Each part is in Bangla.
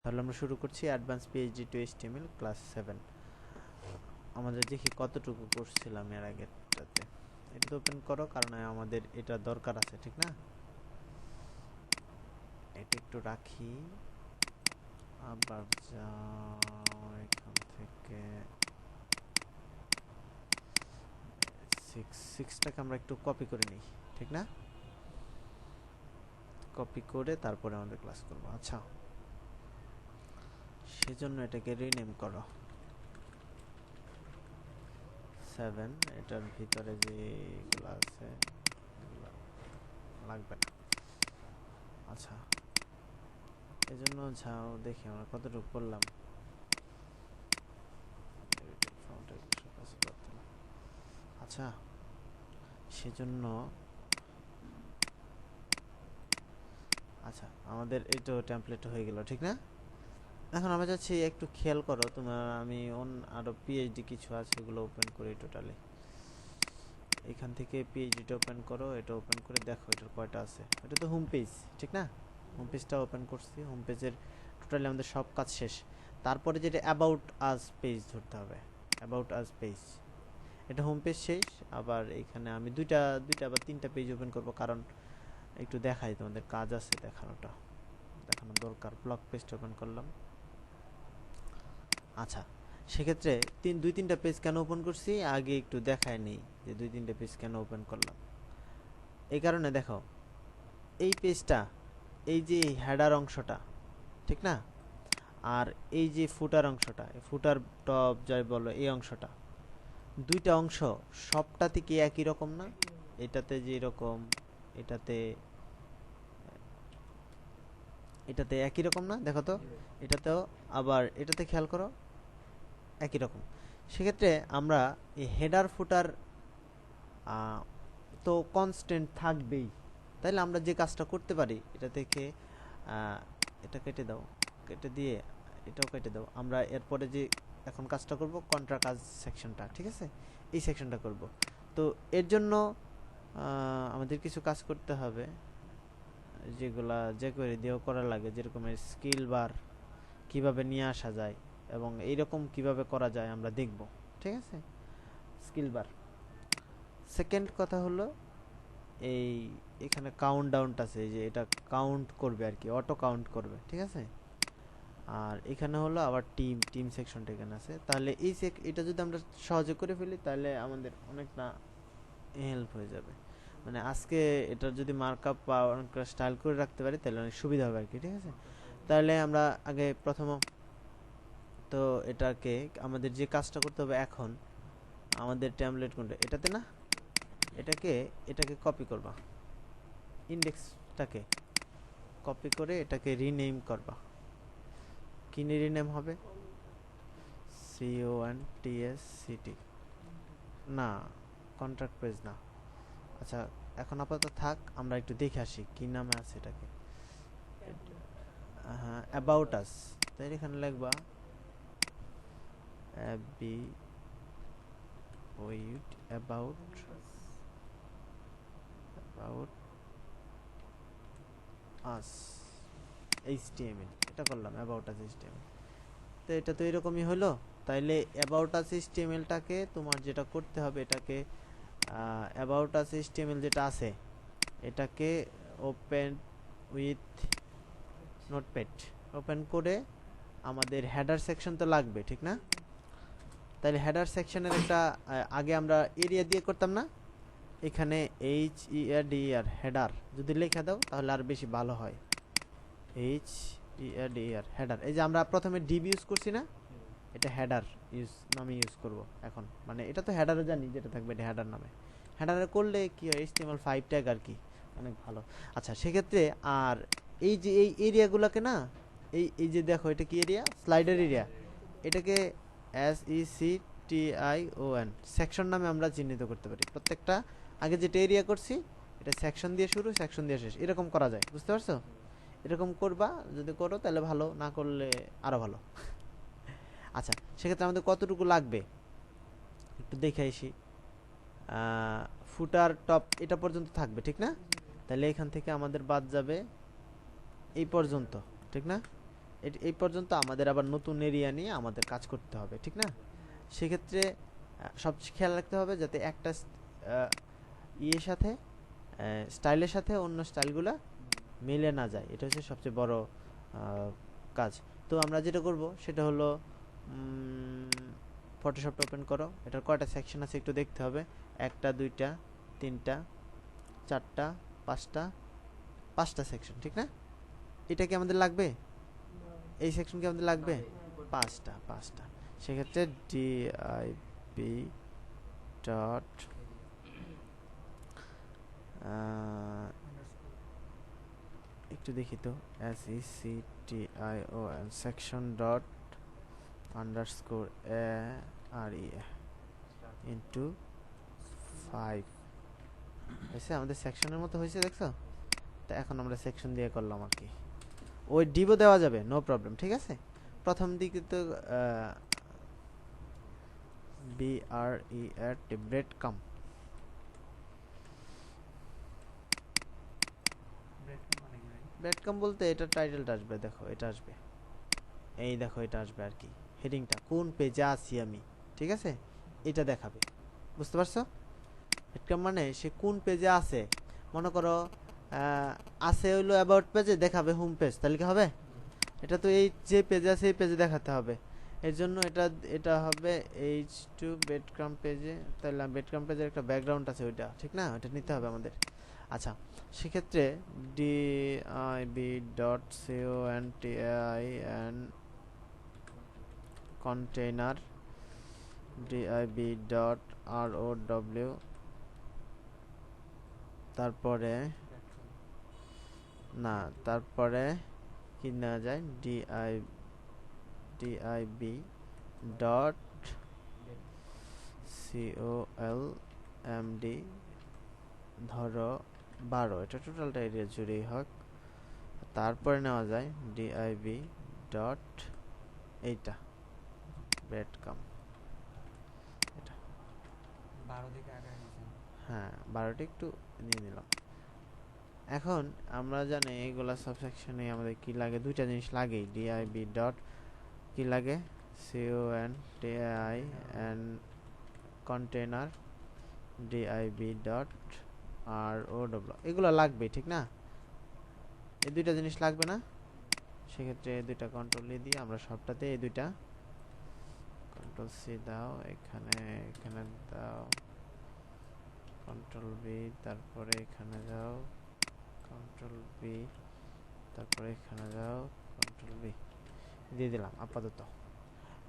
তাহলে আমরা শুরু করছি advance PhD two HTML class 7। আমাদের দেখি কতটুকু করছিলাম এর আগেরটাতে। এটা ওপেন করো, কারণ আমাদের এটা দরকার আছে, ঠিক না? এটা একটু রাখি, আবার যাও এখান থেকে 6টাকে আমরা একটু কপি করে নিই, ঠিক না? কপি করে তারপরে আমাদের ক্লাস করব। আচ্ছা, সেজন্য এটাকে রিনেম করো 7। এটার ভিতরে যেগুলো আছে এগুলো লাগবে না। আচ্ছা, এই জন্য যাও দেখি আমরা কতটুকু করলাম। আচ্ছা, সেজন্য আচ্ছা আমাদের এইটা টেমপ্লেট হয়ে গেল, ঠিক না? এখন আমরা যাচ্ছি, একটু খেয়াল করো তোমার, আমি আরো পিএইচডি কিছু আছে এগুলো ওপেন করি টোটালি। এখান থেকে পিএইচডিটা ওপেন করো, এটা ওপেন করে দেখো এটার কয়টা আছে। এটা তো হোম পেজ, ঠিক না? হোম পেজটা ওপেন করছি, হোম পেজের টোটালি আমাদের সব কাজ শেষ। তারপরে যেটা অ্যাবাউট আজ পেজ ধরতে হবে, অ্যাবাউট আজ পেজ। এটা হোম পেজ শেষ। আবার এখানে আমি দুইটা বা তিনটা পেজ ওপেন করব, কারণ একটু দেখাই, তোমাদের কাজ আছে দেখানো দরকার। ব্লগ পেজটা ওপেন করলাম। আচ্ছা, সেক্ষেত্রে দুই তিনটা পেজ কেন ওপেন করছি আগে একটু দেখায় নেই, যে দুই তিনটা পেজ কেন ওপেন করলাম। এই কারণে দেখো, এই পেজটা, এই যে হেডার অংশটা, ঠিক না? আর এই যে ফুটার অংশটা, ফুটার টপ যাই বলো, এই অংশটা, দুইটা অংশ সবটাতে কি একই রকম না? এটাতে যে রকম, এটাতে এটাতে একই রকম না? দেখো তো, এটাতেও, আবার এটাতে খেয়াল করো একই রকম। সেক্ষেত্রে আমরা এই হেডার ফুটার তো কনস্ট্যান্ট থাকবেই। তাইলে আমরা যে কাজটা করতে পারি, এটা থেকে এটা কেটে দাও, কেটে দিয়ে এটাও কেটে দাও। আমরা এরপরে যে এখন কাজটা করব, কন্ট্রা কাজ সেকশনটা, ঠিক আছে? এই সেকশনটা করব। তো এর জন্য আমাদের কিছু কাজ করতে হবে, যেগুলা যে করে দিয়েও করা লাগে, যেরকম স্কিল বার কিভাবে নিয়ে আসা যায় এবং এইরকম কিভাবে করা যায় আমরা দেখব, ঠিক আছে? স্কিল বার। সেকেন্ড কথা হলো, এই এখানে কাউন্ট ডাউনটা আছে, যে এটা কাউন্ট করবে আর কি, অটো কাউন্ট করবে, ঠিক আছে? আর এখানে হলো আবার টিম সেকশনটা এখানে আছে। তাহলে এটা যদি আমরা সহজে করে ফেলি, তাহলে আমাদের অনেকটা হেল্প হয়ে যাবে। মানে আজকে এটার যদি মার্কআপ বা অনেকটা স্টাইল করে রাখতে পারি, তাহলে অনেক সুবিধা হবে আর কি, ঠিক আছে? তাহলে আমরা আগে প্রথম তো এটাকে, আমাদের যে কাজটা করতে হবে এখন, আমাদের টেমপ্লেট কোনটা, এটাতে না, এটাকে কপি করবা, ইন্ডেক্সটাকে কপি করে এটাকে রিনেম করবা। কি রিনেম হবে? CONTSCT না, কন্ট্রাক্ট পেজ না। আচ্ছা, এখন আপাতত থাক, আমরা একটু দেখে আসি কি নামে আছে এটাকে। হ্যাঁ, অ্যাবাউট আস। তাই এখানে লিখবা অ্যাবাউট আস HTML। এটা করলাম অ্যাবাউট আস HTML। তো এটা তো এরকমই হলো। তাইলে অ্যাবাউট আস HTML-টাকে তোমার যেটা করতে হবে, এটাকে অ্যাবাউট আস HTML যেটা আছে, এটাকে ওপেন উইথ নোটপ্যাড ওপেন করে, আমাদের হেডার সেকশন তো লাগবে, ঠিক না? তাহলে হেডার সেকশনের একটা আগে আমরা এরিয়া দিয়ে করতাম না? এখানে HEADER হেডার যদি লেখা দাও তাহলে আর বেশি ভালো হয়। HEADER header. এই যে আমরা প্রথমে ডিভ ইউজ করছি না, এটা হেডার নামে ইউজ করব এখন। মানে এটা তো হেডারে জানি যেটা থাকবে, এটা হেডার নামে। হেডারে করলে কি হয়, HTML5 ট্যাগ আর কি, অনেক ভালো। আচ্ছা, সেক্ষেত্রে আর এই যে এই এরিয়াগুলোকে না, এই যে দেখো, এটা কি এরিয়া? Slider area. এটাকে SECTION সেকশন নামে আমরা চিহ্নিত করতে পারি। প্রত্যেকটা আগে যেটা এরিয়া করছি, এটা সেকশন দিয়ে শুরু, সেকশন দিয়ে শেষ, এরকম করা যায়। বুঝতে পারছো? এরকম করবা, যদি করো তাহলে ভালো, না করলে আরো ভালো। আচ্ছা, সেক্ষেত্রে আমাদের কতটুকু লাগবে একটু দেখে আসি। ফুটার টপ এটা পর্যন্ত থাকবে, ঠিক না? তাহলে এখান থেকে আমাদের বাদ যাবে এই পর্যন্ত, ঠিক না? এই পর্যন্ত আমাদের আবার নতুন এরিয়া নিয়ে আমাদের কাজ করতে হবে, ঠিক না? সেক্ষেত্রে সব খেয়াল রাখতে হবে যাতে একটা ইয়ের সাথে স্টাইলের সাথে অন্য স্টাইলগুলো মিলে না যায়, এটা হচ্ছে সবচেয়ে বড় কাজ। তো আমরা যেটা করব সেটা হলো ফটোশপটা ওপেন করো, এটার কয়টা সেকশন আছে একটু দেখতে হবে, 1টা 2টা 3টা 4টা 5টা সেকশন, ঠিক না? এটা কি আমাদের লাগবে? এই সেকশন কি আমাদের লাগবে? 5টা। সেক্ষেত্রে ডিআইবি ডট একটু দেখি তো, secton section dot underscore area into 5 হয়েছে, আমাদের সেকশনের মতো হয়েছে, দেখছো? তা এখন আমরা সেকশন দিয়ে করলাম আর কি, ওই ডিবও দেওয়া যাবে, নো প্রবলেম, ঠিক আছে? প্রথম দিকে তো ব্রেড কাম বলতে এটা টাইটেলটা আসবে, দেখো এটা আসবে, এই দেখো এটা আসবে আর কি, হেডিংটা কোন পেজে আছি আমি, ঠিক আছে? এটা দেখাবে, বুঝতে পারছো? ব্রেডক্রাম্ব মানে সে কোন পেজে আছে, মনে করো আছে হইলো অ্যাবাউট পেজে, দেখাবে হোম পেজ, তাহলে কি হবে? এটা তো এই যে পেজে আছে এই পেজে দেখাতে হবে, এর জন্য এটা হবে h2 ব্রেডক্রাম্ব পেজে, তাহলে ব্রেডক্রাম্ব পেজের একটা ব্যাকগ্রাউন্ড আছে ওইটা, ঠিক না? ওটা নিতে হবে আমাদের। আচ্ছা, সেক্ষেত্রে dib.contain container dib.row, তারপরে না, তারপরে কি নেওয়া যায়, dib ডট colmd ধরো 12, এটা টোটালটা এরিয়া জুড়েই হোক। তারপরে নেওয়া যায় dib ডট এইটা ব্রেডক্রাম্ব, এটা 12 দিকে আগে নিয়েছেন, হ্যাঁ 12টা একটু নিয়ে নিলাম। এখন আমরা জানি এইগুলা সাবসেকশনে আমাদের কি লাগে, দুইটা জিনিস লাগেই, dib ডট কি লাগে, contain container dib dot row, এগুলো লাগবে, ঠিক না? এই দুইটা জিনিস লাগবে না? সেক্ষেত্রে এই দুইটা কন্ট্রোল ই দিয়ে আমরা সবটাতে এই দুইটা কন্ট্রোল সি দাও, এখানে দাও কন্ট্রোল বি, তারপরে এখানে যাও কন্ট্রোল বি, তারপরে এখানে যাও কন্ট্রোল বি দিয়ে দিলাম আপাতত।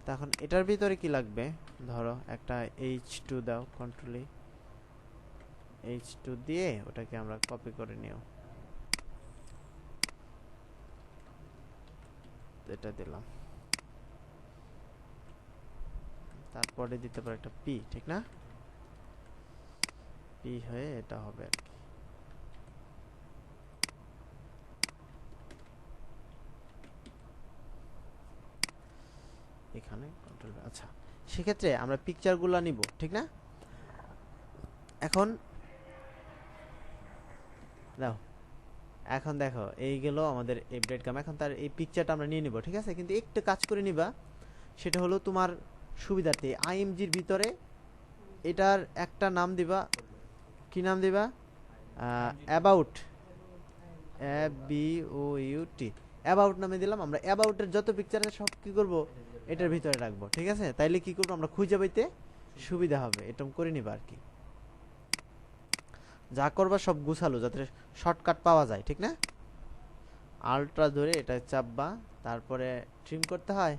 তখন এটার ভিতরে কি লাগবে, ধরো একটা h2 দাও, কন্ট্রোল h2 দিয়ে ওটাকে আমরা কপি করে নিও, এটা দিলাম, তারপরে দিতে পারে একটা পি, ঠিক না? পি হয়ে এটা হবে আর কি, এখানে কন্ট্রোল। আচ্ছা, সেক্ষেত্রে আমরা পিকচারগুলো নিব, ঠিক না? এখন দাও, এখন দেখো এই গেল আমাদের এই ব্রেডক্রাম্ব, এখন তার এই পিকচারটা আমরা নিয়ে নিব, ঠিক আছে? কিন্তু একটু কাজ করে নিবা, সেটা হলো তোমার সুবিধার্থে আইএমজির ভিতরে এটার একটা নাম দিবা, কি নাম দিবা? অ্যাবাউট, ABOUT, অ্যাবাউট নামে দিলাম। আমরা অ্যাবাউটের যত পিকচার আছে সব কি করব, এটার ভিতরে রাখবো, ঠিক আছে? তাইলে কি করবো, আমরা খুঁজে পাইতে সুবিধা হবে, এরকম করে নিবা আর কি। যা করবা সব গুছালো, যাতে শর্টকাট পাওয়া যায়, ঠিক না? আল্ট্রা ধরে এটা চাপবা, তারপরে ট্রিম করতে হয়,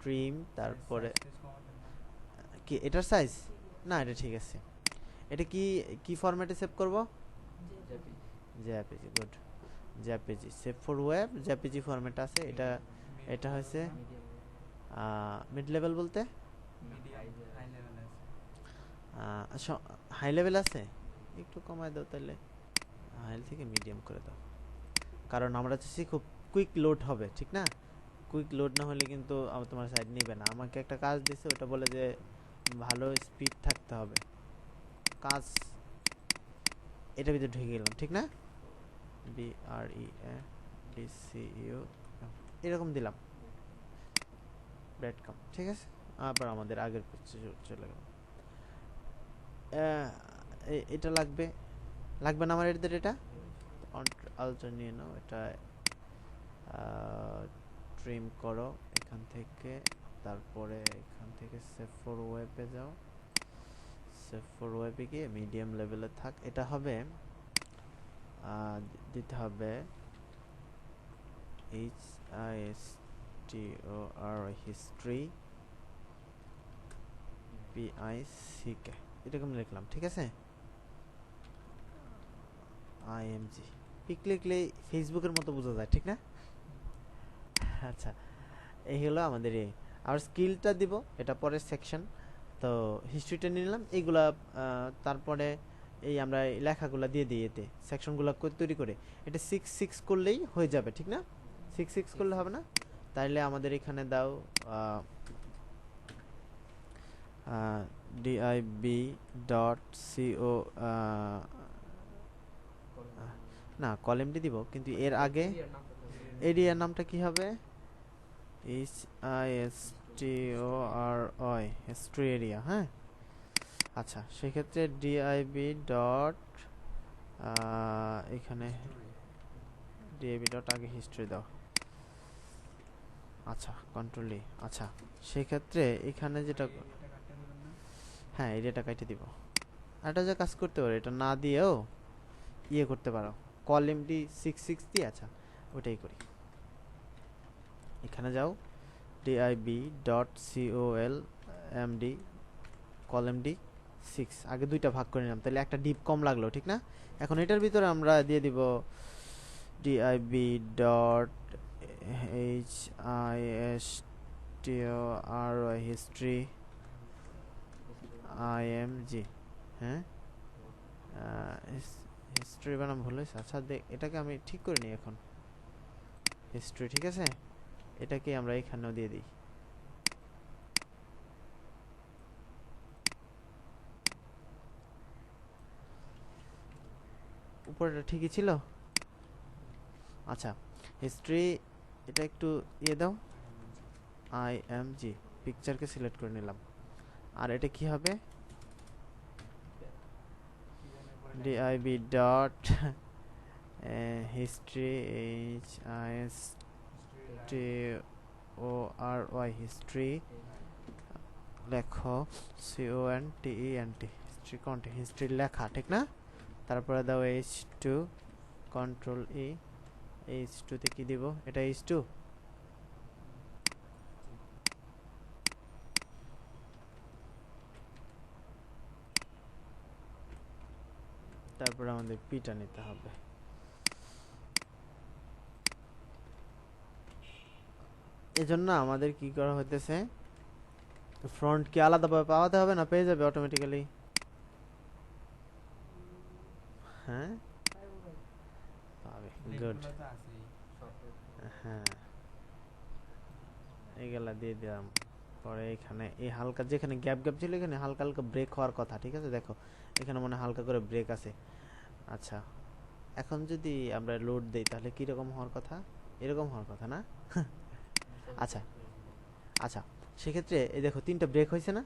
ট্রিম, তারপরে কি এটার সাইজ, না এটা ঠিক আছে। এটা কি ফরম্যাটে সেভ করব? JPG, good, JPG save for web, JPG format আছে। এটা হচ্ছে মিড লেভেল বলতে হাই লেভেল আছে, একটু কমায় দাও তাহলে, হাই থেকে মিডিয়াম করে দাও, কারণ আমরা চাচ্ছি খুব কুইক লোড হবে, ঠিক না? কুইক লোড না হলে কিন্তু তোমার সাইড নেবে না। আমাকে একটা কাজ দিছে, ওটা বলে যে ভালো স্পিড থাকতে হবে, কাজ এটার ভিতরে ঢুকে গেলাম, ঠিক না? BREAD BCU এরকম দিলাম ব্রেড কাম, ঠিক আছে। আবার আমাদের আগের পেজে চলে গেল। এটা লাগবে না আমার এদের, এটা আলট্রা নিয়ে নাও, এটা ট্রিম করো এখান থেকে, তারপরে এখান থেকে সেভ ফর ওয়েবে যাও, সেভ ফর ওয়েবে গিয়ে মিডিয়াম লেভেলে থাক। এটা হবে দিতে হবে HISTOR হিস্ট্রি PICK এরকম লিখলাম, ঠিক আছে। IMG পিক লিখলে ফেসবুকের মতো বোঝা যায়, ঠিক না? আচ্ছা, এই হলো আমাদের আর স্কিলটা দিব, এটা পরের সেকশন। তো হিস্ট্রিটা নিলাম এইগুলা, তারপরে এই আমরা লেখাগুলো দিয়ে দিই এতে সেকশনগুলো তৈরি করে। এটা 6 করলেই হয়ে যাবে, ঠিক না? 6 করলে হবে না, তাইলে আমাদের এখানে দাও dib.co না কলেমটি দিব, কিন্তু এর আগে এরিয়ার নামটা কি হবে? HISTORI history area. হ্যাঁ, আচ্ছা, সেক্ষেত্রে ডিআইবি ডট এখানে ডিআইবি ডট আগে হিস্ট্রি দাও। আচ্ছা, কন্ট্রোল ই। আচ্ছা, সেক্ষেত্রে এখানে যেটা, হ্যাঁ এরিয়াটা কেটে দিব। এটা যে কাজ করতে পারো, এটা না দিয়েও ইয়ে করতে পারো, কলেমটি 6 দিয়ে। আচ্ছা, ওটাই করি। এখানে যাও dib.colmd কলাম ডি 6, আগে দুইটা ভাগ করে নিলাম, তাহলে একটা ডিপ কম লাগলো, ঠিক না? এখন এটার ভিতরে আমরা দিয়ে দিব dib.histor হিস্ট্রি img। হ্যাঁ, হিস্ট্রি বানাম ভুল হয়েছে। আচ্ছা, এটাকে আমি ঠিক করে নিই এখন, হিস্ট্রি, ঠিক আছে। এটাকে আমরা এখানেও দিয়ে দিই। উপরেটা ঠিকই ছিল। আচ্ছা, হিস্ট্রি এটা একটু ইয়ে দাও, IMG পিকচারকে সিলেক্ট করে নিলাম। আর এটা কি হবে? dib dot history HISTORY history লেখো CONTENT হিস্ট্রি কন্টেন্ট, হিস্ট্রি লেখা, ঠিক না? তারপরে দাও H2, কন্ট্রোল E, H2 তে কি দিব? এটা H2, তারপর আমাদের পিটা নিতে হবে। এজন্য আমাদের কি করা হইতেছে, ফ্রন্ট কি আলাদাভাবে পাওয়াতে হবে না পেয়ে যাবে অটোমেটিক্যালি? হ্যাঁ, পাবে, গুড। হ্যাঁ, এইগুলা দিয়ে দিলাম। পরে এখানে এই হালকা যেখানে গ্যাপ ছিল, এখানে হালকা হালকা ব্রেক হওয়ার কথা, ঠিক আছে। দেখো এখানে মনে হালকা করে ব্রেক আছে। আচ্ছা, এখন যদি আমরা লোড দেই তাহলে কি রকম হওয়ার কথা? এরকম হওয়ার কথা না? আচ্ছা আচ্ছা, সেক্ষেত্রে এই দেখো 3টা ব্রেক হয়েছে না,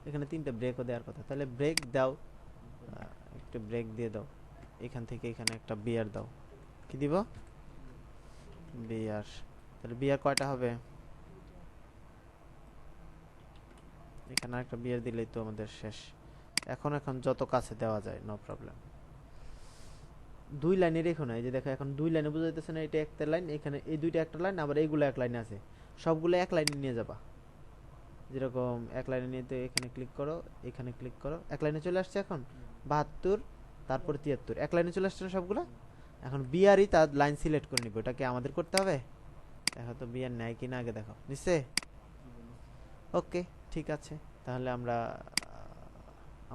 এখানে 3টা ব্রেকও দেওয়ার কথা, তাহলে ব্রেক দাও, একটু ব্রেক দিয়ে দাও। এখান থেকে এখানে একটা বিয়ার দাও। কি দিব? বিয়ার। তাহলে বিয়ার কয়টা হবে? এখানে একটা বিয়ার দিলেই তো আমাদের শেষ। এখন যত কাছে দেওয়া যায়, নো প্রবলেম। 2 লাইনে রেখো না, এই যে দেখো এখন 2 লাইনে বুঝাইতেছে না, এটা একটা লাইন, এখানে এই দুইটা একটা লাইন, আবার এইগুলো এক লাইনে আছে, সবগুলো এক লাইনে নিয়ে যাবা। যেরকম এক লাইনে নিতে এখানে ক্লিক করো, এখানে ক্লিক করো, এক লাইনে চলে আসছে। এখন 72, তারপর 73, এক লাইনে চলে আসছে না সবগুলো। এখন বিআরই তার লাইন সিলেক্ট করে নিব, এটা কি আমাদের করতে হবে? দেখো তো বিআর নেয় কিনা আগে দেখো, নিশ্চয়। ওকে, ঠিক আছে, তাহলে আমরা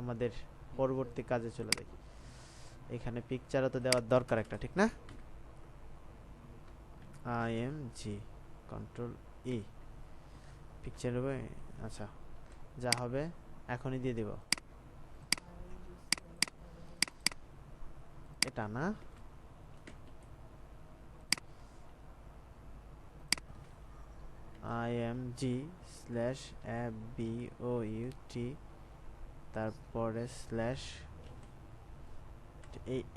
আমাদের পরবর্তী কাজে চলে যাই। এখানে পিকচারও তো দেওয়ার দরকার একটা, ঠিক না? IMG, কন্ট্রোল E, পিকচার হবে। আচ্ছা, যা হবে এখনই দিয়ে দিব। এটা না, img/about তারপরে স্ল্যাশ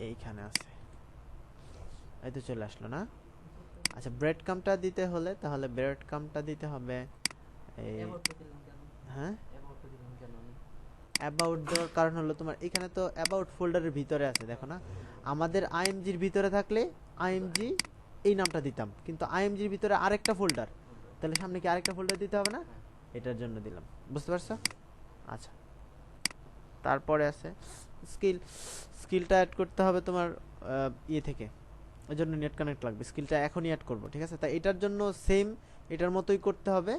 এইখানে আছে, এই তো চলে আসলো না। আচ্ছা ব্রেড কামটা দিতে হলে তাহলে ব্রেড কামটা দিতে হবে এই, হ্যাঁ অ্যাবাউট দেওয়ার কারণ হলো তোমার এখানে তো অ্যাবাউট ফোল্ডারের ভিতরে আছে, দেখো না। আমাদের আইএমজির ভিতরে থাকলে আইএমজি এই নামটা দিতাম, কিন্তু আইএমজির ভিতরে আরেকটা ফোল্ডার, তাহলে সামনে কি আরেকটা ফোল্ডার দিতে হবে না, এটার জন্য দিলাম, বুঝতে পারছো? আচ্ছা তারপরে আছে স্কিল, স্কিলটা অ্যাড করতে হবে তোমার ইয়ে থেকে, ওই জন্য নেট কানেক্ট লাগবে, স্কিলটা এখনই অ্যাড করব, ঠিক আছে? তাই এটার জন্য সেম এটার মতোই করতে হবে,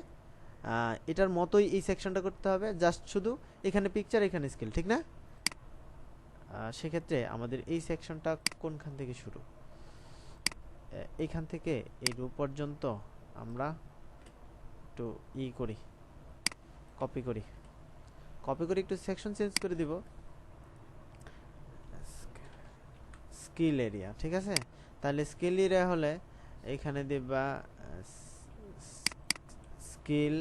এটার মতোই এই সেকশনটা করতে হবে, জাস্ট শুধু এখানে পিকচার এখানে স্কিল, ঠিক না? সেক্ষেত্রে আমাদের এই সেকশনটা কোনখান থেকে শুরু, এইখান থেকে এই রো পর্যন্ত আমরা একটু করি, কপি করি, কপি করে একটু সেকশন চেঞ্জ করে দিব, স্কিল এরিয়া, ঠিক আছে? তাহলে স্কিল এরিয়া হলে এখানে দিবা স্কিল,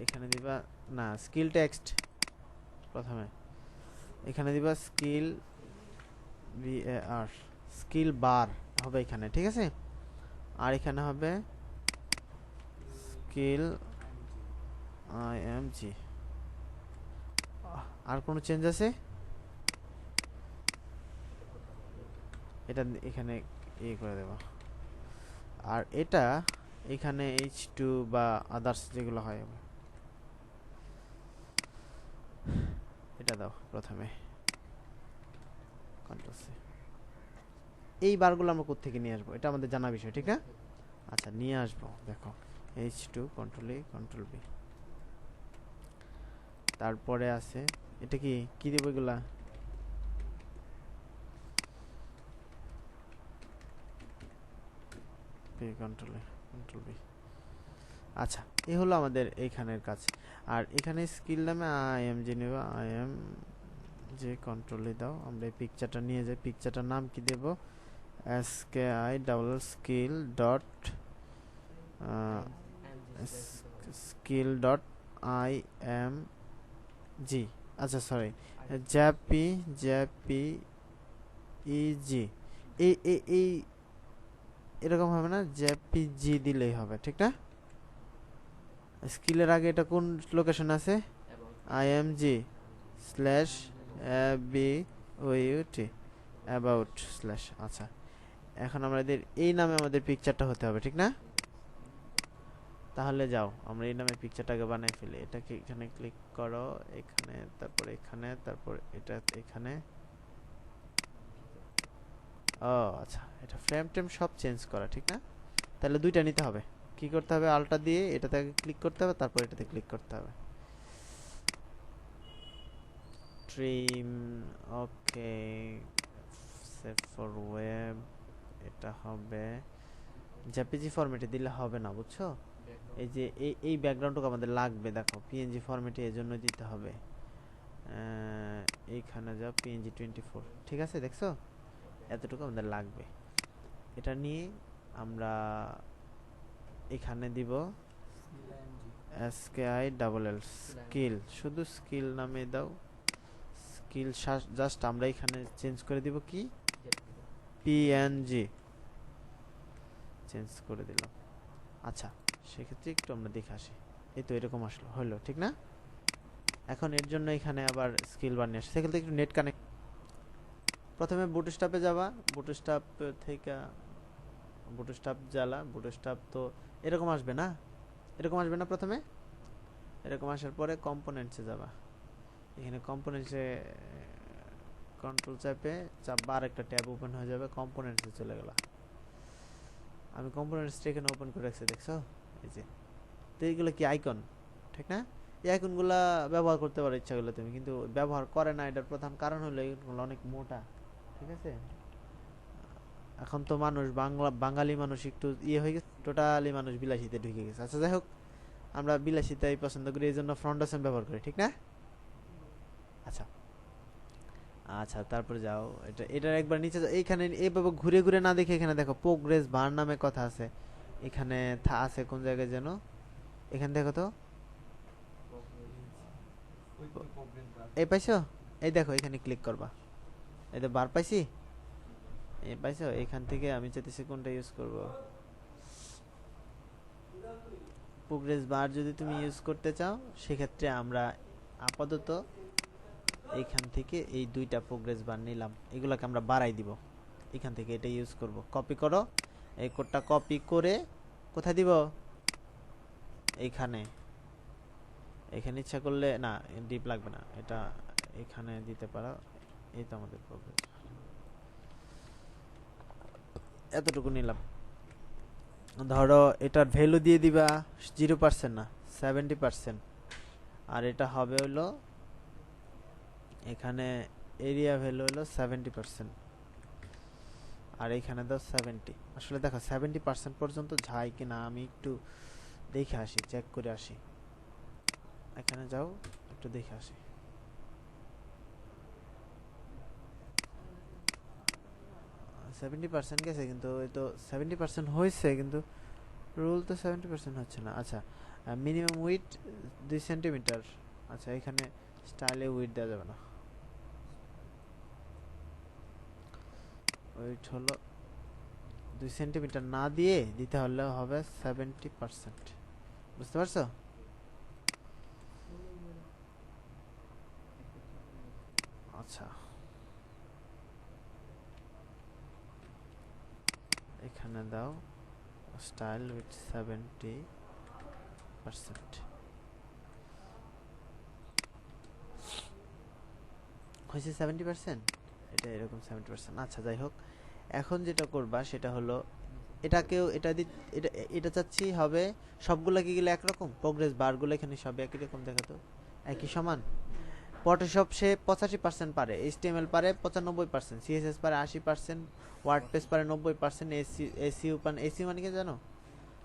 এখানে দিবা না স্কিল টেক্সট, প্রথমে এখানে দিবা স্কিল BAR, স্কিল বার হবে এখানে, ঠিক আছে? আর এখানে হবে স্কিল IMG। আর কোনো চেঞ্জ আছে? এটা এখানে করে দেব, আর এটা এখানে H2 বা আদার্স যেগুলো হয় এটা দাও প্রথমে, কন্ট্রোল সি। এই বারগুলো আমরা কোত্থেকে নিয়ে আসবো এটা আমাদের জানা বিষয়, ঠিক না? আচ্ছা নিয়ে আসবো, দেখো H2 control A control B, তারপরে আছে এটা কি দেবো এগুলা, কন্ট্রোল A কন্ট্রোল B। আচ্ছা এই হলো আমাদের এইখানের কাজ। আর এখানে স্কিল নামে IMG নেব, IMG কন্ট্রোল এ দাও, আমরা এই পিকচারটা নিয়ে যাই, পিকচারটার নাম কি দেব, SKI double skill dot skill dot IMG, আচ্ছা সরি JPEG, এই এরকম হবে না, JPG দিলেই হবে, ঠিক না? স্কিলের আগে এটা কোন লোকেশন আছে, IMG slash ABOUT about slash. আচ্ছা এখন আমাদের এই নামে আমাদের পিকচারটা হতে হবে, ঠিক না? তাহলে যাও আমরা এই নামে পিকচারটাকে বানাই ফেলি, এটাকে এখানে ক্লিক করো, এখানে তারপর এখানে তারপর এটা এখানে, ও আচ্ছা এটা ফ্রেম টেম সব চেঞ্জ করা, ঠিক না? তাহলে দুইটা নিতে হবে, কি করতে হবে, আলটা দিয়ে এটাতে ক্লিক করতে হবে, তারপর এটাতে ক্লিক করতে হবে, trim, okay, save for web, এটা হবে জেপিজি ফরম্যাটে দিলে হবে না, বুঝছো? এই যে এই ব্যাকগ্রাউন্ডটুকু আমাদের লাগবে, দেখো পিএনজি ফরম্যাটে এর জন্য দিতে হবে, এইখানে যাও PNG 24, ঠিক আছে? দেখছো এতটুকু আমাদের লাগবে, এটা নিয়ে আমরা এখানে দিব SKI ডাবল L স্কিল, শুধু স্কিল নামে দাও, স্কিল জাস্ট আমরা এখানে চেঞ্জ করে দিব কি PNG চেঞ্জ করে দিলাম। আচ্ছা সেক্ষেত্রে একটু আমরা দেখে আসি, এই তো এরকম আসলো, হলো, ঠিক না? এখন এর জন্য এখানে আবার স্কিল বানিয়ে আসে, সেক্ষেত্রে একটু নেট কানেক্ট, প্রথমে বুটস্ট্র্যাপে যাবা, বুটস্ট্র্যাপ থেকে বুটস্ট্র্যাপ জ্বালা, বুটস্ট্র্যাপ তো এরকম আসবে না, এরকম আসবে না, প্রথমে এরকম আসার পরে কম্পোনেন্টসে যাবা, এখানে কম্পোনেন্টসে কন্ট্রোল চাপবা, আর একটা ট্যাব ওপেন হয়ে যাবে, কম্পোনেন্টসে চলে গেল, আমি কম্পোনেন্টসটা এখানে ওপেন করে রাখছি, দেখছো এই যে, তো এইগুলো কি আইকন, ঠিক না? এই আইকনগুলো ব্যবহার করতে পারো ইচ্ছা করলে তুমি, কিন্তু ব্যবহার করে না, এটার প্রধান কারণ হলো এইগুলো অনেক মোটা, ঠিক আছে? এখন তো মানুষ বাঙালি মানুষ একটু হয়ে গেছে, টোটালি মানুষ বিলাসিতে ঢুকে গেছে। আচ্ছা যাই হোক, আমরা বিলাসিতাই পছন্দ করি, এই জন্য ফাউন্ডেশন ব্যবহার করি, ঠিক না? আচ্ছা আচ্ছা তারপরে যাও, এটার একবার নিচে এইখানে এইভাবে ঘুরে ঘুরে না দেখে এখানে দেখো প্রোগ্রেস বার নামে কথা আছে, এখানে আছে কোন জায়গায় যেন, এখানে দেখো তো, এই পাইছো, এই দেখো এখানে ক্লিক করবা, এই তো বার পাইছি, এই পাইছো, এখান থেকে আমি চাইতেছি কোনটা ইউজ করব। প্রোগ্রেস বার যদি তুমি ইউজ করতে চাও সেক্ষেত্রে আমরা আপাতত এইখান থেকে এই দুইটা প্রোগ্রেস বার নিলাম, এগুলোকে আমরা বাড়াই দিব, এখান থেকে এটা ইউজ করব। কপি করো, এই কোডটা কপি করে কোথায় দিব, এইখানে, এখানে ইচ্ছা করলে না ডিপ লাগবে না, এটা এখানে দিতে পারো। এই তো আমাদের প্রোগ্রেস, এতটুকু নিলাম। ধরো এটার ভ্যালু দিয়ে দিবা 0% না 70%, আর এটা হবে হলো এখানে এরিয়া ভ্যালু হলো 70%, আর এখানে দাও 70। আসলে দেখো 70% পর্যন্ত যায় কিনা আমি একটু দেখে আসি, চেক করে আসি, এখানে যাও একটু দেখে আসি। সেভেন্টি পার্সেন্ট গেছে, কিন্তু এই তো 70% হয়েছে, কিন্তু রুল তো 70% হচ্ছে না। আচ্ছা, মিনিমাম উইথ 2 সেন্টিমিটার। আচ্ছা, এখানে স্টাইলে উইথ দেওয়া যাবে না, উইথ হলো 2 সেন্টিমিটার না দিয়ে দিতে হলে হবে 70%। বুঝতে পারছো? আচ্ছা, এখানে দাও স্টাইল উইথ 70%। হয়েছে 70%, এটা এরকম 70%। আচ্ছা, যাই হোক, এখন যেটা করবা সেটা হলো এটাকেও এটা এটা এটা চাচ্ছি হবে সবগুলা কি গেলে একরকম, প্রোগ্রেস বারগুলো এখানে সব একই রকম দেখাতো, একই সমান। ফটোশপ সে 85% পারে, এইচটিএমএল পারে 95%, সিএসএস পারে 80%, ওয়ার্ডপ্রেস পারে 90%, এসইউ পান, এসইউ মানে কি জানো,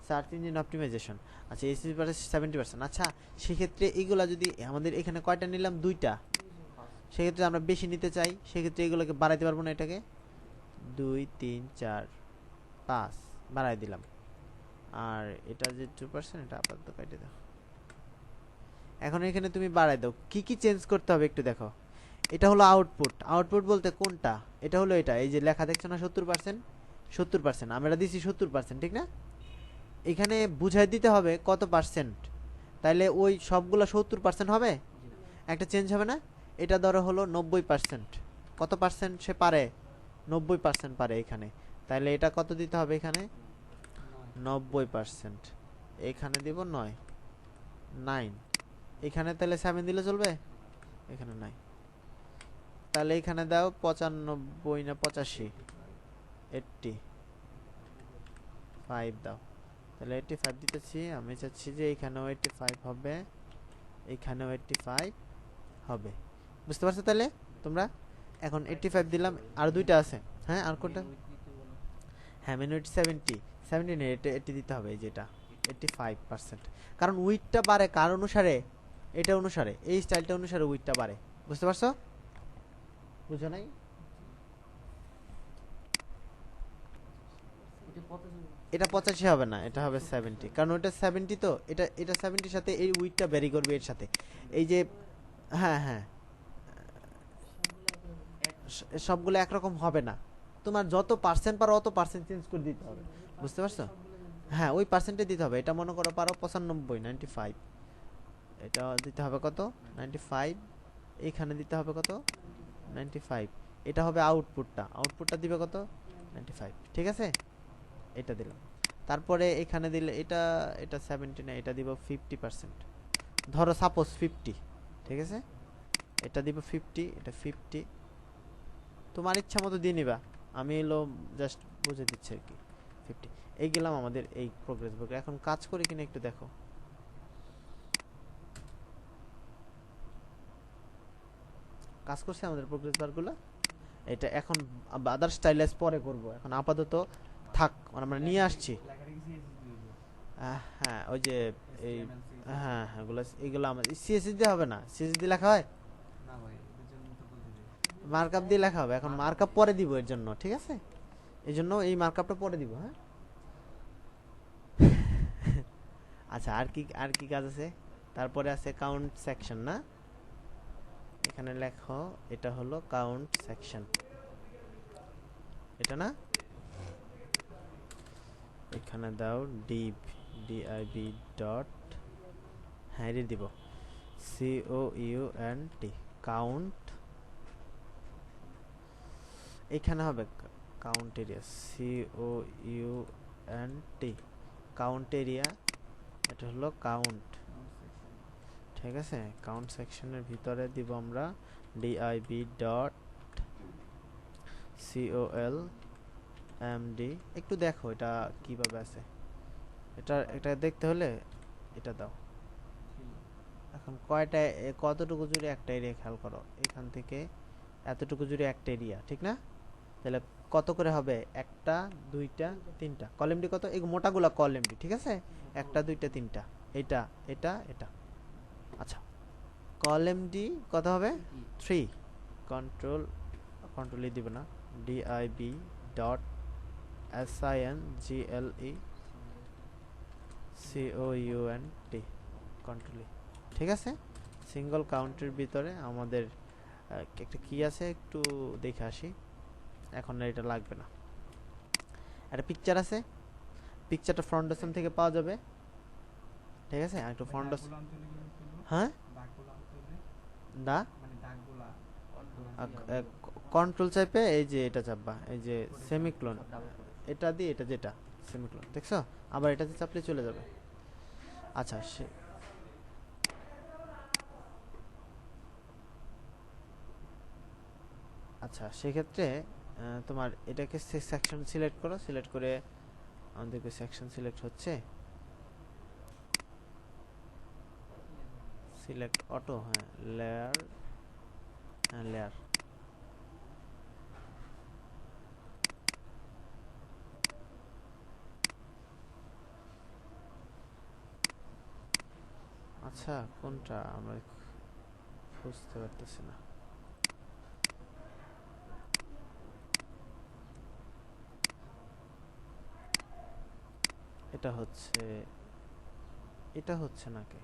সার্চ ইঞ্জিন অপটিমাইজেশন। আচ্ছা, এসইউ পারে 70%। আচ্ছা, সেক্ষেত্রে এইগুলা যদি আমাদের এখানে কয়টা নিলাম, দুইটা, সেক্ষেত্রে আমরা বেশি নিতে চাই, সেক্ষেত্রে এগুলোকে বাড়াইতে পারবো না, এটাকে 2 3 4 5 বাড়াই দিলাম, আর এটা যে 2% এটা আপাতত কেটে দাও। এখন এখানে তুমি বাড়াই দাও, কি কি চেঞ্জ করতে হবে একটু দেখো। এটা হলো আউটপুট, আউটপুট বলতে কোনটা, এটা হলো এটা, এই যে লেখা দেখছো না 70%, 70% আমরা দিছি 70%, ঠিক না? এখানে বুঝাই দিতে হবে কত পার্সেন্ট, তাইলে ওই সবগুলো 70% হবে, একটা চেঞ্জ হবে না। এটা ধরো হলো 90%, কত পার্সেন্ট সে পারে, 90% পারে এখানে, তাহলে এটা কত দিতে হবে এখানে, 90%। এখানে দিব 9, 9, এখানে তাহলে 7 দিলে চলবে, এখানে 9, তাহলে এখানে দাও 95 না 85, 85 দাও, তাহলে 85 দিতেছি। আমি চাচ্ছি যে এখানেও 85 হবে, এখানেও 85 হবে। বুঝতে পারছো তাহলে তোমরা? এখন 85 দিলাম, আর দুইটা আছে, হ্যাঁ আর কোনটা, হ্যাঁ মিনিট 70, 70 নেই, এটা 80 দিতে হবে, এই যেটা 85%, কারণ উইথটা বাড়ে কার অনুসারে, এটা অনুসারে, এই স্টাইলটা অনুসারে উইথটা বাড়ে। বুঝতে পারছো? বুঝো নাই? এটা 85 হবে না, এটা হবে 70, কারণ ওটা 70, তো এটা এটা 70-র সাথে এই উইথটা ভ্যারি করবে এর সাথে, এই যে, হ্যাঁ হ্যাঁ, সবগুলো একরকম হবে না, তোমার যত পার্সেন্ট পারো অত পার্সেন্ট চেঞ্জ করে দিতে হবে। বুঝতে পারছো? হ্যাঁ, ওই পার্সেন্টে দিতে হবে। এটা মনে করো পারো 95, 95, এটা দিতে হবে কত, 95, এইখানে দিতে হবে কত, 95, এটা হবে আউটপুটটা, আউটপুটটা দিবে কত, 95, ঠিক আছে? এটা দিলাম, তারপরে এখানে দিলে এটা, এটা 70 না, এটা দিব 50%, ধরো সাপোজ 50, ঠিক আছে, এটা দিব 50, এটা 50, তোমার ইচ্ছা মতো দিয়ে নিবা, আমি এলো জাস্ট বুঝে দিচ্ছি আর কি। 50, এই গেলাম আমাদের এই প্রোগ্রেস বুক। এখন কাজ করে কিনা একটু দেখো, কাজ করছে আমাদের প্রোগ্রেস বারগুলো। এটা এখন আদার স্টাইলাইজ পরে করব, এখন আপাতত থাক, আমরা নিয়ে আসছি। হ্যাঁ, ওই যে এই, হ্যাঁ হ্যাঁ, এগুলো আমাদের সিএসএস দিয়ে হবে না, সিএসএস দিয়ে লেখা হয় না ভাই, এটার জন্য তো বলতে দিই। মার্কআপ দিয়ে লেখা হবে, এখন মার্কআপ পরে দিব এর জন্য, ঠিক আছে? এই জন্য এই মার্কআপটা পরে দিব, হ্যাঁ। আচ্ছা, আর কি কাজ আছে? তারপরে আছে কাউন্ট সেকশন, না? এখানে লেখো এটা হলো কাউন্ট সেকশন, এটা না? এখানে দাও div ডট, হ্যাঁ এটা দিব, count, কাউন্ট। এখানে হবে count area, count, count area, এটা হলো কাউন্ট। ঠিক আছে, কাউন্ট সেকশনের ভিতরে দিব আমরা div ডট colmd। একটু দেখো এটা কিভাবে আছে, এটা দেখতে হলে এটা দাও। এখন কয়টা কতটুকু জুড়ে একটা এরিয়া খেয়াল করো, এখান থেকে এতটুকু জুড়ে একটা এরিয়া, ঠিক না? তাহলে কত করে হবে? একটা, দুইটা, তিনটা। কলাম ডি কত? এই মোটাগুলা কলাম ডি, ঠিক আছে? একটা, দুইটা, তিনটা, এটা, এটা, এটা। আচ্ছা, কলাম ডি কত হবে? 3। কন্ট্রোল দিব না, div dot single count, control. ঠিক আছে, সিঙ্গল কাউন্টের ভিতরে আমাদের একটা কি আছে একটু দেখে আসি, এখন এটা লাগবে না। একটা পিকচার আছে, পিকচারটা ফাউন্ডেশন থেকে পাওয়া যাবে, ঠিক আছে? আর একটু ফাউন্ডেশন, হ্যাঁ দা কন্ট্রোল চাপে এই যে এটা চাপবা, এই যে সেমিক্লোন, এটা দিয়ে এটা যেটা সেমিক্লোন, দেখছো? আবার এটাতে চাপলে চলে যাবে। আচ্ছা, সেক্ষেত্রে তোমার এটাকে সেকশন সিলেক্ট করো, সিলেক্ট করে আমাদেরকে সেকশন সিলেক্ট হচ্ছে, সিলেক্ট অটো, হ্যাঁ লেয়ার, হ্যাঁ লেয়ার। আচ্ছা, কোনটা আমরা বুঝতে পারতেছি না। এটা হচ্ছে, এটা হচ্ছে নাকি?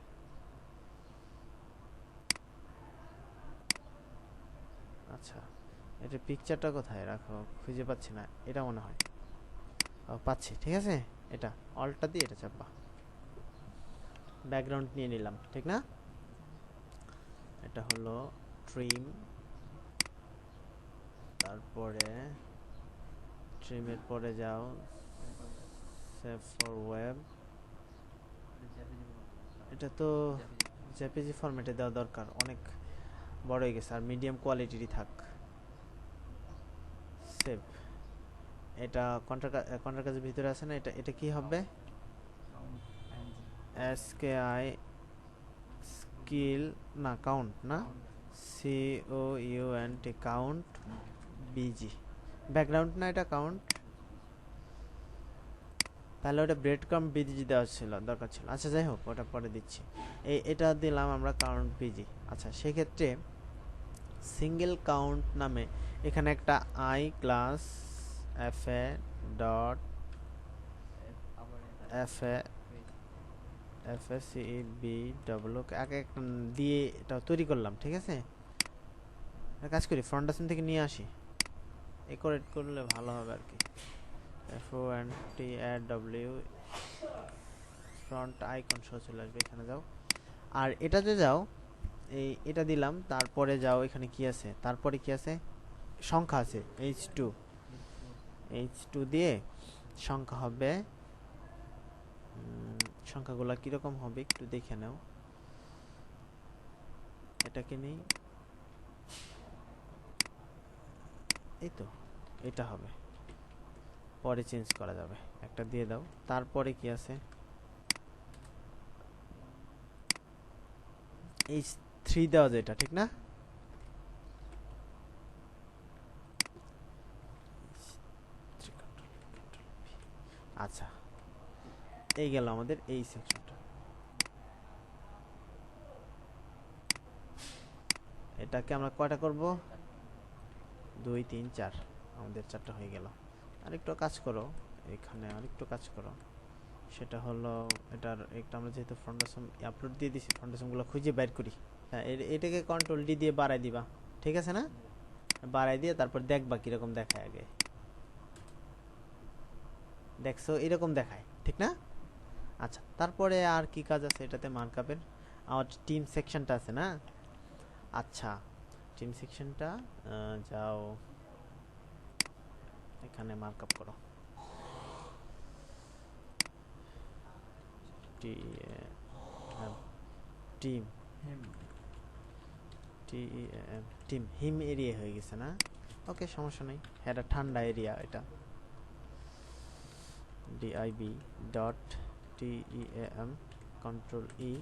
আচ্ছা, এটা পিকচারটা কোথায় রাখো, খুঁজে পাচ্ছি না। এটা মনে হয় পাচ্ছি, ঠিক আছে। এটা অল্টটা দিয়ে এটা চাপবা, ব্যাকগ্রাউন্ড নিয়ে নিলাম, ঠিক না? এটা হলো ট্রিম, তারপরে ট্রিমের পরে যাও সেভ ফর ওয়েব। এটা তো জেপিজি ফরম্যাটে দেওয়া দরকার, অনেক বড় হয়ে গেছে, আর মিডিয়াম কোয়ালিটিরই থাক। সেভ, এটা কন্ট্রাক্ট কাজের ভিতরে আছে না? এটা এটা কি হবে? SKI স্কিল না, কাউন্ট না, COUNT, কাউন্ট বিজি। ব্যাকগ্রাউন্ড না এটা কাউন্ট, তাহলে ওটা ব্রেড কাম বিজি দেওয়া ছিল, দরকার ছিল। আচ্ছা যাই হোক, ওটা পরে দিচ্ছি। এটা দিলাম আমরা কাউন্ট বিজি। আচ্ছা, সেক্ষেত্রে সিঙ্গেল কাউন্ট নামে এখানে একটা I class fa dot fa FACEBW আগে দিয়ে এটা তৈরি করলাম, ঠিক আছে? কাজ করি, ফাউন্ডেশন থেকে নিয়ে আসি, একরেট করলে ভালো হবে আর কি। FONTAW ফ্রন্ট আইকন সহ চলে আসবে, এখানে যাও। আর এটাতে যাও, এটা দিলাম, তারপরে যাও, এখানে কি আছে? তারপরে কি আছে? সংখ্যা আছে, H2 দিয়ে সংখ্যা হবে। সংখ্যাগুলো কিরকম হবে একটু দেখে নাও। এটাকে নেই, এই তো এটা হবে, পরে চেঞ্জ করা যাবে। একটা দিয়ে দাও, তারপরে কি আছে? H3 দেওয়া যায়, এটা ঠিক না? আচ্ছা, এই গেল আমাদের এই সেকশনটা। এটাকে আমরা কয়টা করব? 2 3 4, আমাদের 4টা হয়ে গেল। আরেকটু কাজ করো, এখানে আরেকটু কাজ করো, সেটা হলো এটার একটা আমরা যেহেতু ফাউন্ডেশন আপলোড দিয়ে দিছি ফাউন্ডেশনগুলো খুঁজে বের করি। হ্যাঁ এটাকে কন্ট্রোল ডি দিয়ে বাড়াই দিবা, ঠিক আছে না? বাড়াই দিয়ে তারপর দেখবা কিরকম দেখায় আগে। দেখছো এরকম দেখায় ঠিক না? আচ্ছা তারপরে আর কি কাজ আছে এটাতে মার্কআপের? আমার টিম সেকশনটা আছে না? আচ্ছা টিম সেকশনটা যাও এখানে মার্কআপ করো টিম টিম হিম এরিয়া হয়ে গেছে না? ওকে সমস্যা নেই, এটা ঠান্ডা এরিয়া। এটা ডিআইবি ডট টিএম কন্ট্রোল ই,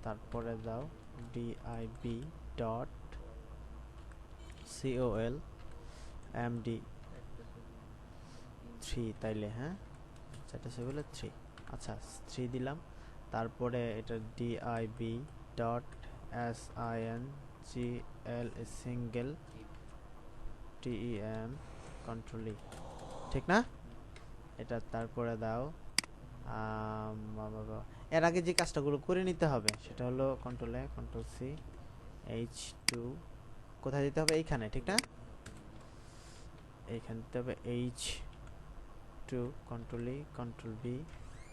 তারপরে দাও ডিআইবি ডট সিওএল এমডি 3 তাইলে, হ্যাঁ সেটা সেগুলো 3। আচ্ছা 3 দিলাম। তারপরে এটা DIB dot single single TM control E, ঠিক না? এটা তারপরে দাও এর আগে যে কাজটাগুলো করে নিতে হবে সেটা হলো control A control C H two, কোথায় দিতে হবে? এইখানে, ঠিক না? এইখানে দিতে হবে H two, control E control B,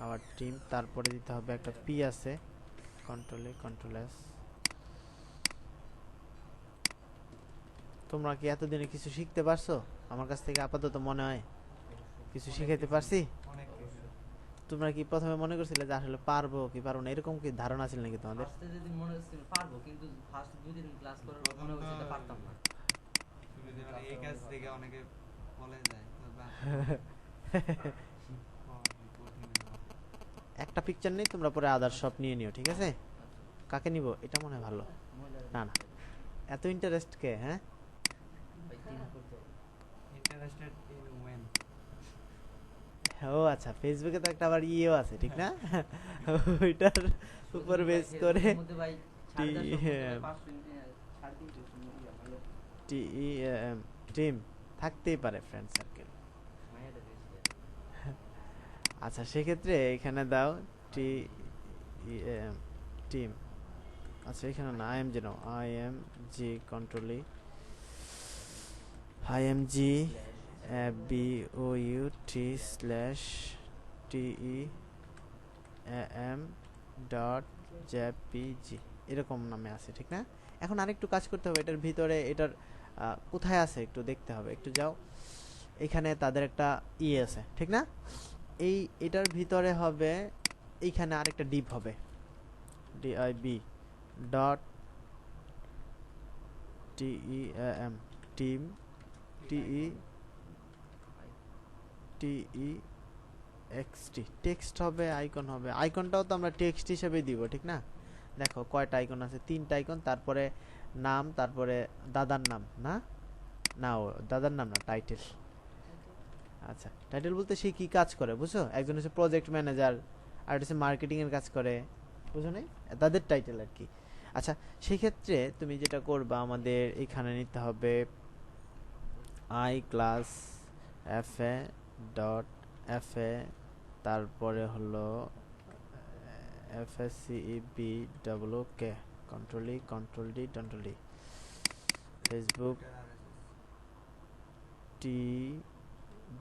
আবার টিম, তারপরে দিতে হবে একটা পি আছে, কন্ট্রোল এ কন্ট্রোল এস। তোমরা কি এতদিনে কিছু শিখতে পারছো আমার কাছ থেকে? আপাতত মনে হয় কিছু শিখাইতে পারছি? অনেক কিছু। তোমরা কি প্রথমে মনে করছিলে যে আসলে পারবো কি পারবো না, এরকম কি ধারণা ছিল নাকি তোমাদের? ফার্স্টে যেদিন মনে হচ্ছিল পারবো, কিন্তু ফার্স্ট 2 দিন ক্লাস করার পর মনে হচ্ছে এটা পারতাম না। শুরুতে মানে এই কাজ থেকে অনেকে বলে যায় তবে কঠিন একটা পিকচার নেই, তোমরা পরে আদার সব নিয়ে নিও, ঠিক আছে? কাকে নিব? এটা মনে হয় ভালো। না না এত ইন্টারেস্ট কে? হ্যাঁ ইন্টারেস্টেড ইন ওমেন। ও আচ্ছা ফেসবুকে তো একটা আবার ইয়েও আছে, ঠিক না? ওইটার উপর বেস করে এর মধ্যে ভাই টিএম টিম থাকতেই পারে ফ্রেন্ড সার্কেল। আচ্ছা সেক্ষেত্রে এখানে দাও টি টিম। আচ্ছা এখানে না IMG now, IMG control E IMG BOUT slash TE M dot JPG এরকম নামে আছে, ঠিক না? এখন আরেকটু কাজ করতে হবে এটার ভিতরে। এটার কোথায় আছে একটু দেখতে হবে, একটু যাও। এখানে তাদের একটা ই আছে, ঠিক না? এটার ভিতরে হবে এইখানে আরেকটা ডিপ হবে, ডিআইবি ডট টিইএম টিম টিই টিই এক্সটি টেক্সট হবে, আইকন হবে। আইকনটাও তো আমরা টেক্সট হিসেবে দিব, ঠিক না? দেখো কয়টা আইকন আছে, 3টা আইকন, তারপরে নাম, তারপরে দাদার নাম না, না ও দাদার নাম না, টাইটেল। আচ্ছা টাইটেল বলতে সে কি কাজ করে বুঝছো? একজন হচ্ছে প্রজেক্ট ম্যানেজার, আর হচ্ছে মার্কেটিং এর কাজ করে, বুঝো নাই? তাদের টাইটেল আর কি। আচ্ছা সেই ক্ষেত্রে তুমি যেটা করবা, আমাদের এখানে নিতে হবে I class F A dot F A, তারপরে হলো FSCEB W K control E control D control D Facebook T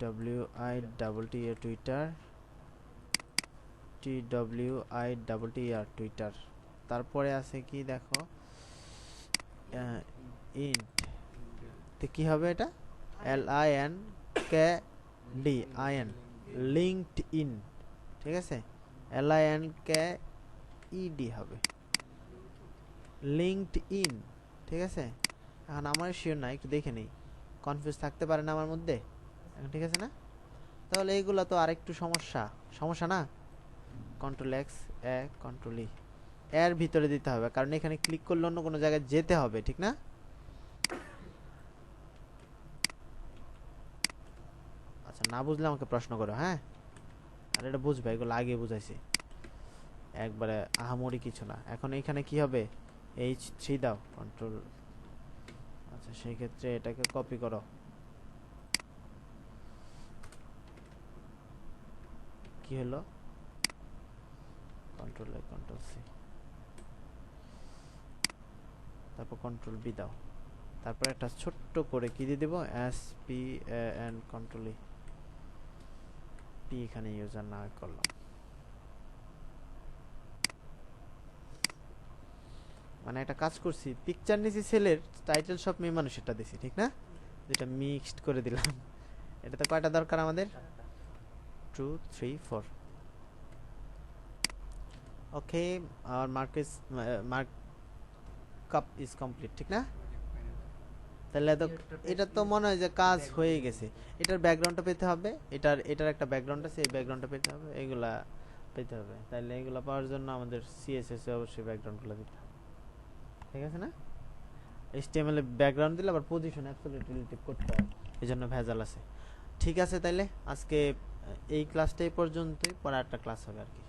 W I double T A Twitter T W I double T R Twitter. তারপরে আছে কি দেখো ইন্ট, তো কি হবে এটা? LINKDIN লিঙ্কড ইন, ঠিক আছে? LINKED হবে লিঙ্কড ইন, ঠিক আছে? এখন আমার শিওর না, একটু দেখে নেই, কনফিউজ থাকতে পারে না আমার মধ্যে এখন, ঠিক আছে না? তাহলে এইগুলো তো আরেকটু সমস্যা সমস্যা না? কন্ট্রোল এক্স এ কন্ট্রোল ই এর ভিতরে দিতে হবে, কারণ এখানে ক্লিক করলে অন্য কোনো জায়গায় যেতে হবে, ঠিক না? আচ্ছা না বুঝলে আমাকে প্রশ্ন করো, হ্যাঁ? আর এটা বুঝবে, এগুলো আগে বুঝাইছি একবারে, আহামরি কিছু না। এখন এইখানে কি হবে? H3 দাও কন্ট্রোল। আচ্ছা সেই ক্ষেত্রে এটাকে কপি করো, কি হলো? কন্ট্রোল এ কন্ট্রোল সি, তারপর কন্ট্রোল বি দাও, তারপর একটা ছোট্ট করে কি দিয়ে দেব S P N control E P, এখানে ইউজার না করলাম। মানে একটা কাজ করছি, পিকচার নিছি সেলের, টাইটেল সব মেয়ে মানুষেরটা দিছি, ঠিক না? যেটা মিক্সড করে দিলাম। এটাতে কয়টা দরকার আমাদের? 2 3 4। ওকে, আর মার্কআপ ইজ কমপ্লিট, ঠিক না? তাহলে তো এটা তো মনে হয় যে কাজ হয়ে গেছে। এটার ব্যাকগ্রাউন্ডটা পেতে হবে, এটার একটা ব্যাকগ্রাউন্ড আছে, এই ব্যাকগ্রাউন্ডটা পেতে হবে, এগুলা পেতে হবে। তাহলে এগুলা পাওয়ার জন্য আমাদের সিএসএস এ অবশ্যই ব্যাকগ্রাউন্ডগুলো দিতে হবে, ঠিক আছে না? এইচটিএমএল এ ব্যাকগ্রাউন্ড দিলে আবার পজিশন অ্যাবসলিউটলি রিলেটিভ করতে হয়, এজন্য ভেজাল আছে। ঠিক আছে, তাইলে আজকে এই ক্লাসটা এই পর্যন্তই, পরে একটা ক্লাস হবে আর কি।